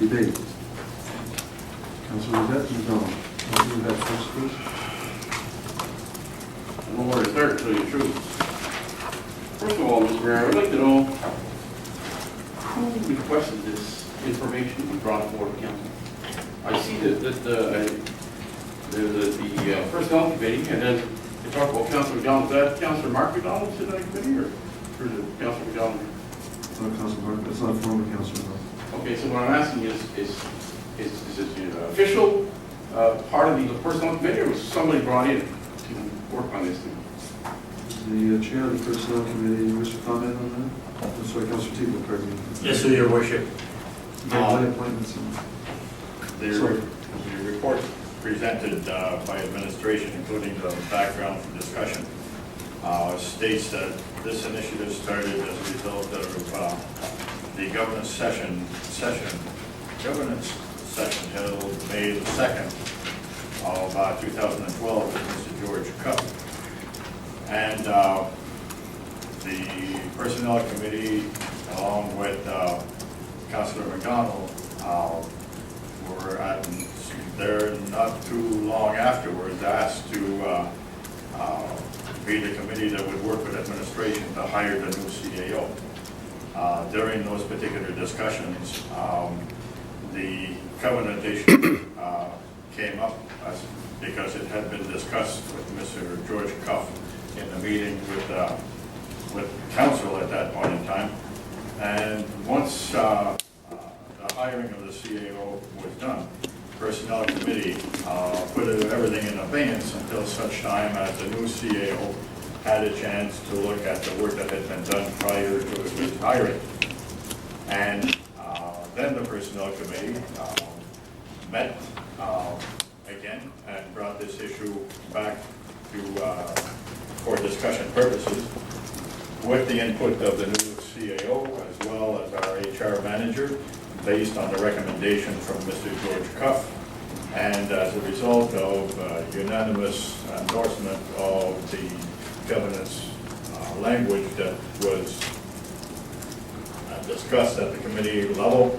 debate. Councilor Yvette McDonald. Councilor Yvette first, please. I don't know where to start, to tell you the truth. First of all, Mr. Mayor, I'd like to know who requested this information to be brought forward to council. I see that the personnel committee, and then they talk about Councilor McDonald. Is that Councilor Mark McDonald sitting on that committee, or is it Councilor McDonald? It's not Councilor Mark, it's not former Councilor Mark. Okay, so what I'm asking is it the official part of the personnel committee, or was somebody brought in to work on this thing? The chair of the personnel committee, you wish to comment on that? I'm sorry, Councilor Tebow, pardon me. Yes, sir, Your Worship. My appointments. The report presented by administration, including the background for discussion, states that this initiative started as a result of the governance session held May the 2nd of 2012 with Mr. George Cuff. And the Personnel Committee, along with Councilor McDonald, were there not too long afterwards asked to be the committee that would work with administration to hire the new CAO. During those particular discussions, the Covenant issue came up because it had been discussed with Mr. George Cuff in the meeting with council at that point in time. And once the hiring of the CAO was done, Personnel Committee put everything in abeyance until such time as the new CAO had a chance to look at the work that had been done prior to his hiring. And then the Personnel Committee met again and brought this issue back to for discussion purposes with the input of the new CAO as well as our HR manager, based on the recommendation from Mr. George Cuff, and as a result of unanimous endorsement of the governance language that was discussed at the committee level,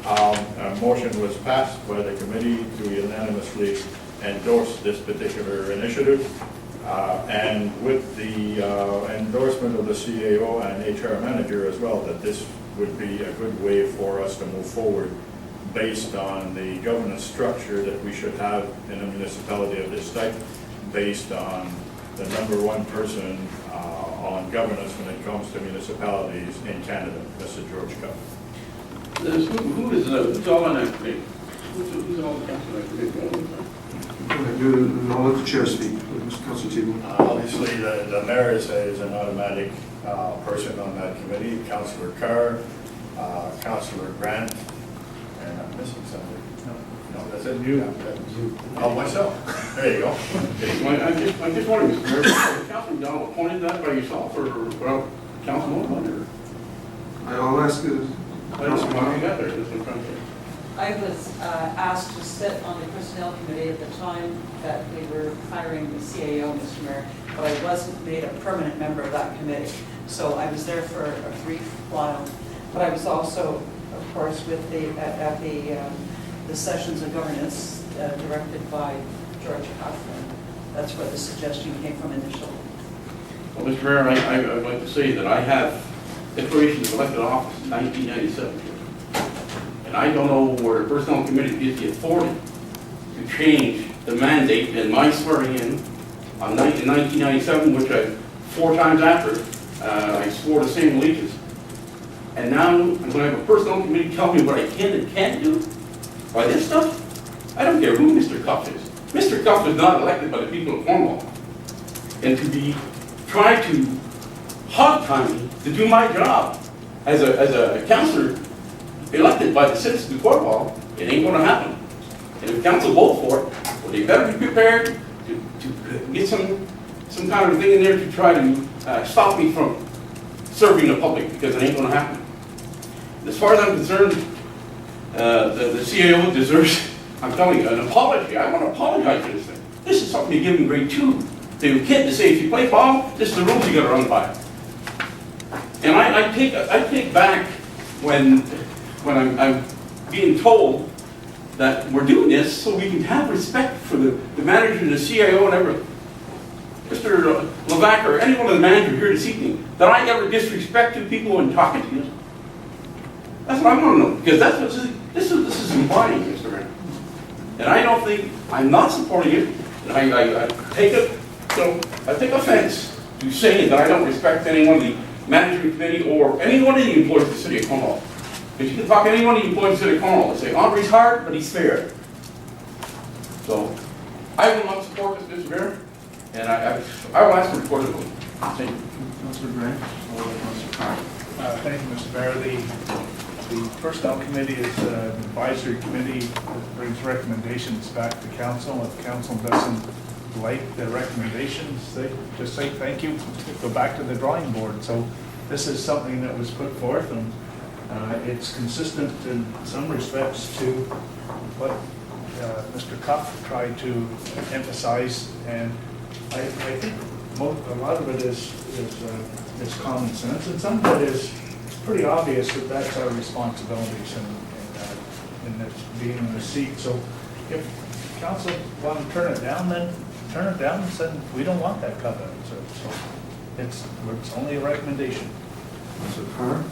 a motion was passed by the committee to unanimously endorse this particular initiative. And with the endorsement of the CAO and HR manager as well, that this would be a good way for us to move forward based on the governance structure that we should have in a municipality of this type, based on the #1 person on governance when it comes to municipalities in Canada, Mr. George Cuff. Who's all on that committee? Who's all the council on that committee? I'll let the chair speak. Mr. Councilor Tebow. Obviously, the mayor is an automatic person on that committee. Councilor Carr, Councilor Grant, and I'm missing somebody. No, that's it. You. Oh, myself. There you go. Okay. I'm just wondering, Mr. Mayor, was Councilor McDonald appointed that by yourself or Councilman? I'll ask I just want to get there. That's what I'm trying to say. I was asked to sit on the personnel committee at the time that we were hiring the CAO, Mr. Mayor, but I wasn't made a permanent member of that committee. So I was there for a brief while, but I was also, of course, with at the sessions of governance directed by George Cuff. That's where the suggestion came from initially. Well, Mr. Mayor, I'd like to say that I have declaration of elected office in 1997. And I don't know where the personnel committee gives the authority to change the mandate in my swearing in in 1997, which 4 times after I swore the same allegiance. And now I'm going to have a personnel committee tell me what I can and can't do by this stuff. I don't care who Mr. Cuff is. Mr. Cuff is not elected by the people of Cornwall. And to be trying to hog-tie me to do my job as a councillor elected by the citizens of Cornwall, it ain't going to happen. And if council vote for it, well, they better be prepared to get some kind of thing in there to try to stop me from serving the public, because it ain't going to happen. As far as I'm concerned, the CAO deserves, I'm telling you, an apology. I want to apologize for this thing. This is something you give in grade 2 to a kid to say, if you play ball, this is the rules you got to run by. And I take back when being told that we're doing this so we can have respect for the manager, the CAO, and everything. Mr. Levac, or any one of the managers here this evening, that I ever disrespected people when talking to you? That's what I want to know, because that's what this is implying, Mr. Mayor. And I don't think, I'm not supporting it, and I take it, I take offense to saying that I don't respect any one of the management committee or any one of the employees of the city of Cornwall. If you can talk to any one of the employees of the city of Cornwall and say, Andre's hard, but he's fair. So, I will not support this, Mr. Mayor, and I will ask for a recorded vote. Thank you. Councillor Grant, followed by Councillor Carr. Thank you, Mr. Mayor. The Personnel Committee is an advisory committee that brings recommendations back to council. If council doesn't like the recommendations, they just say thank you, go back to the drawing board. So this is something that was put forth, and it's consistent in some respects to what Mr. Cuff tried to emphasize, and I think a lot of it is common sense, and some of it is pretty obvious that that's our responsibilities in this, being in the seat. So if council want to turn it down, then turn it down and say, we don't want that covenant. So it's only a recommendation. Councillor Carr.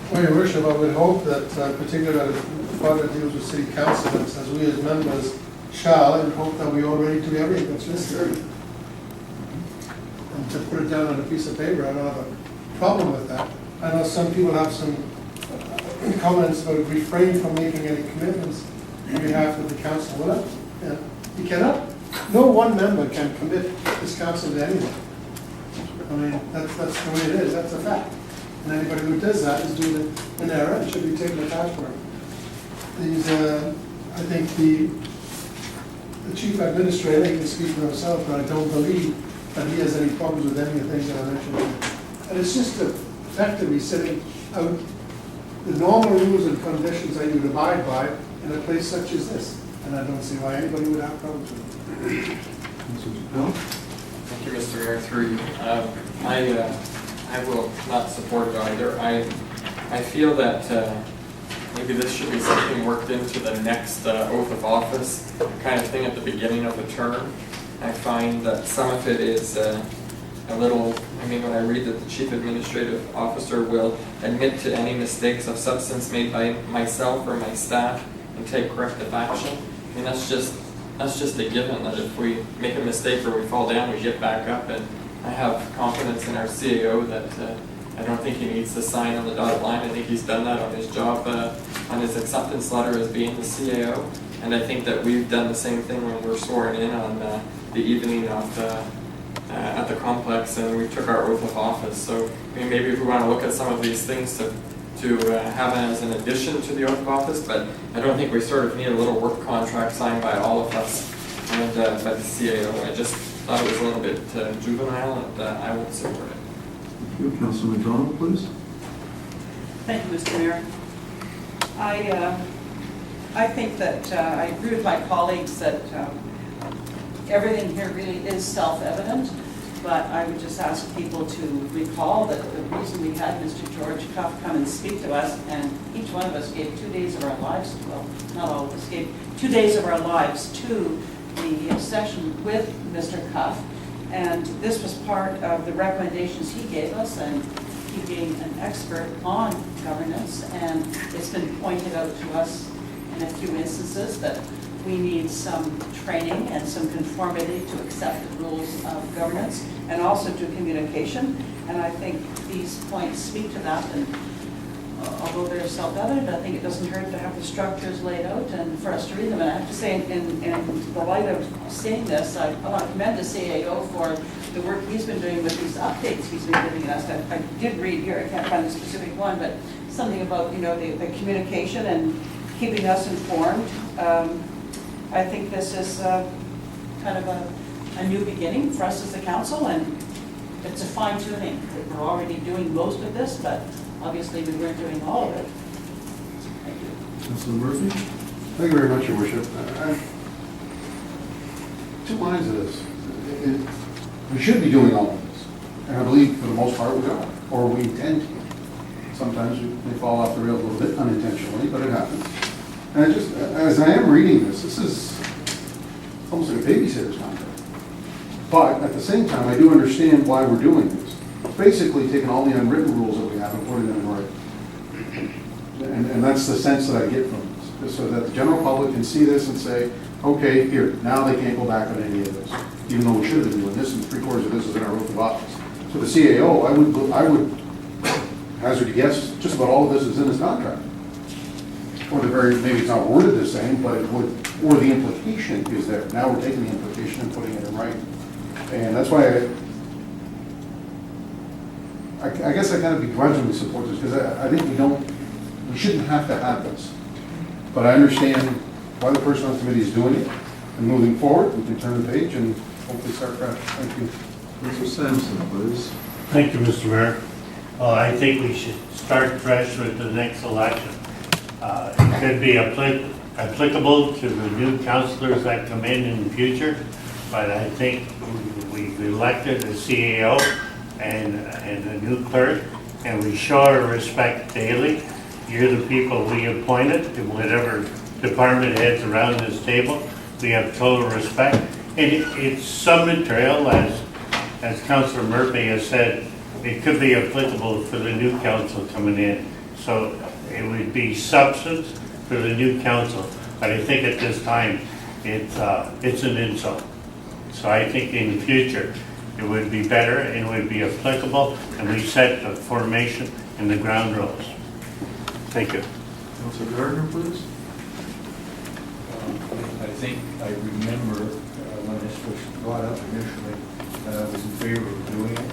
Well, Your Worship, I would hope that, particularly further deals with city council, as we as members shall, I would hope that we all ready to do everything that's listed. And to put it down on a piece of paper, I don't have a problem with that. I know some people have some comments about refrain from making any commitments on behalf of the council. Well, you cannot, no one member can commit this council to anyone. I mean, that's the way it is, that's a fact. And anybody who does that is doing an error and should be taken to task for it. I think the chief administrator, he can speak for himself, but I don't believe that he has any problems with any of the things that I mentioned. And it's just effectively setting out the normal rules and conditions that you would abide by in a place such as this. And I don't see why anybody would have problems with it. Councillor Chappelle. Thank you, Mr. Mayor, through you. I will not support it either. I feel that maybe this should be something worked into the next oath of office kind of thing at the beginning of the term. I find that some of it is a little, when I read that the chief administrative officer will admit to any mistakes of substance made by myself or my staff and take corrective action. That's just a given, that if we make a mistake or we fall down, we get back up. And I have confidence in our CAO that I don't think he needs to sign on the dotted line. I think he's done that on his job, on his acceptance letter as being the CAO. And I think that we've done the same thing when we're sworn in on the evening of at the complex, and we took our oath of office. So maybe if we want to look at some of these things to have as an addition to the oath of office, but I don't think we sort of need a little work contract signed by all of us and by the CAO. I just thought it was a little bit juvenile, and I won't support it. Thank you. Councillor McDonald, please. Thank you, Mr. Mayor. I think that I agree with my colleagues that everything here really is self-evident, but I would just ask people to recall that the reason we had Mr. George Cuff come and speak to us, and each one of us gave 2 days of our lives, well, not all of us gave 2 days of our lives to the session with Mr. Cuff, and this was part of the recommendations he gave us, and he being an expert on governance, and it's been pointed out to us in a few instances that we need some training and some conformity to accept the rules of governance and also to communication. And I think these points speak to that. And although they're self-evident, I think it doesn't hurt to have the structures laid out and for us to read them. And I have to say, in the light of seeing this, I want to commend the CAO for the work he's been doing with these updates he's been giving us. I did read here, I can't find the specific one, but something about the communication and keeping us informed. I think this is kind of a new beginning for us as the council, and it's a fine-tuning. We're already doing most of this, but obviously we weren't doing all of it. Thank you. Councillor Murphy. Thank you very much, Your Worship. I'm two minds of this. We should be doing all of this, and I believe for the most part we are, or we intend to. sometimes they fall off the rails a little bit unintentionally, but it happens. And I just, as I am reading this is almost like a babysitter's contract. But at the same time, I do understand why we're doing this. It's basically taking all the unwritten rules that we have and putting them in writing. And that's the sense that I get from this, so that the general public can see this and say, okay, here, now they can't go back on any of this, even though we should have been doing this, and 3/4 of this is in our oath of office. So the CAO, I would hazard a guess, just about all of this is in this contract. Or the very, maybe it's not worded the same, but it would, or the implication is there. Now we're taking the implication and putting it in writing. And that's why I guess I kind of begrudgingly support this, because I think we shouldn't have to have this. But I understand why the personnel committee is doing it, and moving forward, we can turn the page and hopefully start fresh. Thank you. Mr. Sampson, please. Thank you, Mr. Mayor. I think we should start fresh with the next election. It could be applicable to the new councilors that come in the future, but I think we've elected a CAO and a new clerk, and we show our respect daily. You're the people we appointed, and whatever department heads around this table, we have total respect. And it's some material, as Councillor Murphy has said, it could be applicable for the new council coming in. So it would be substance for the new council. But I think at this time, it's an insult. So I think in the future, it would be better and would be applicable, and we set the formation and the ground rules. Thank you. Councilor Gardner, please. I think I remember when this was brought up initially, that I was in favor of doing it.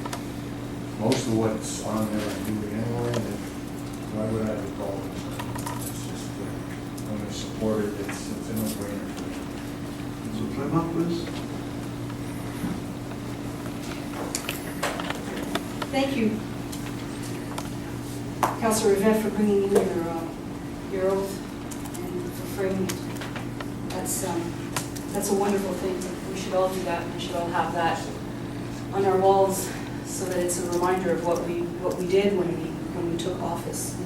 Most of what's on there I'm doing anyway, and why would I have a problem? It's just, I'm going to support it, it's a no-brainer. Councilor Plymouth, please. Thank you, Councillor Yvette, for bringing in your oath and for framing it. That's a wonderful thing. We should all do that. We should all have that on our walls, so that it's a reminder of what we did when we took office.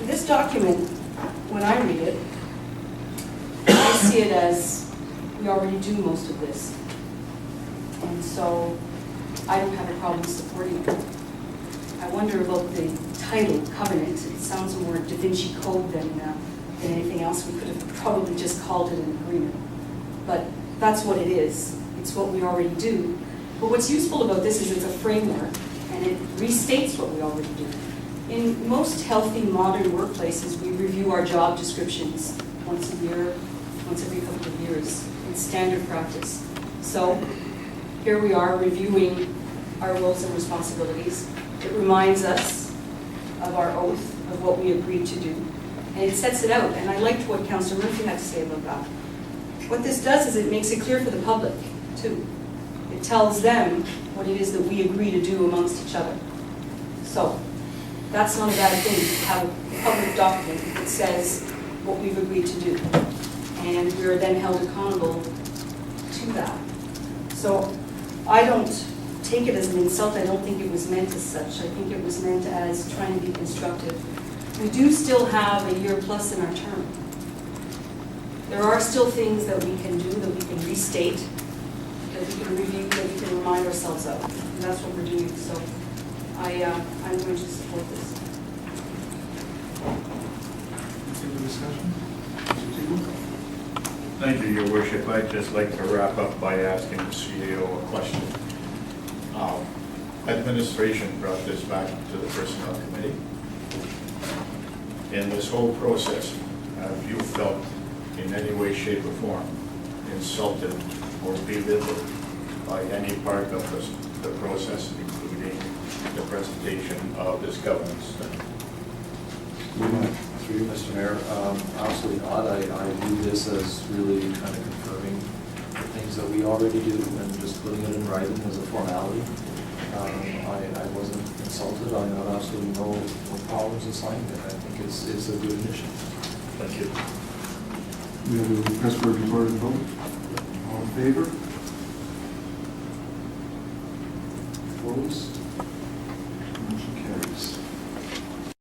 This document, when I read it, I see it as we already do most of this. And so I don't have a problem supporting it. I wonder about the title, Covenant. It sounds more Da Vinci Code than anything else. We could have probably just called it an agreement. But that's what it is. It's what we already do. But what's useful about this is it's a framework, and it restates what we already do. In most healthy modern workplaces, we review our job descriptions once a year, once every couple of years. It's standard practice. So here we are reviewing our roles and responsibilities. It reminds us of our oath, of what we agreed to do. And it sets it out. And I liked what Councillor Murphy had to say about that. What this does is it makes it clear for the public, too. It tells them what it is that we agree to do amongst each other. So that's not a bad thing to have a public document that says what we've agreed to do. And we are then held accountable to that. So I don't take it as an insult. I don't think it was meant as such. I think it was meant as trying to be constructive. We do still have a year plus in our term. There are still things that we can do, that we can restate, that we can review, that we can remind ourselves of. And that's what we're doing. So I'm going to support this. Any discussion? Councilor Teagle? Thank you, Your Worship. I'd just like to wrap up by asking the CEO a question. Administration brought this back to the Personnel Committee. In this whole process, have you felt in any way, shape, or form insulted or belittled by any part of the process, including the presentation of this governance? Through you, Mr. Mayor, absolutely not. I view this as really kind of confirming the things that we already do and just putting it in writing as a formality. I wasn't insulted. I have absolutely no problems in signing it. I think it's a good initiative. Thank you. We have a request for a recorded vote. All in favor? Opposed?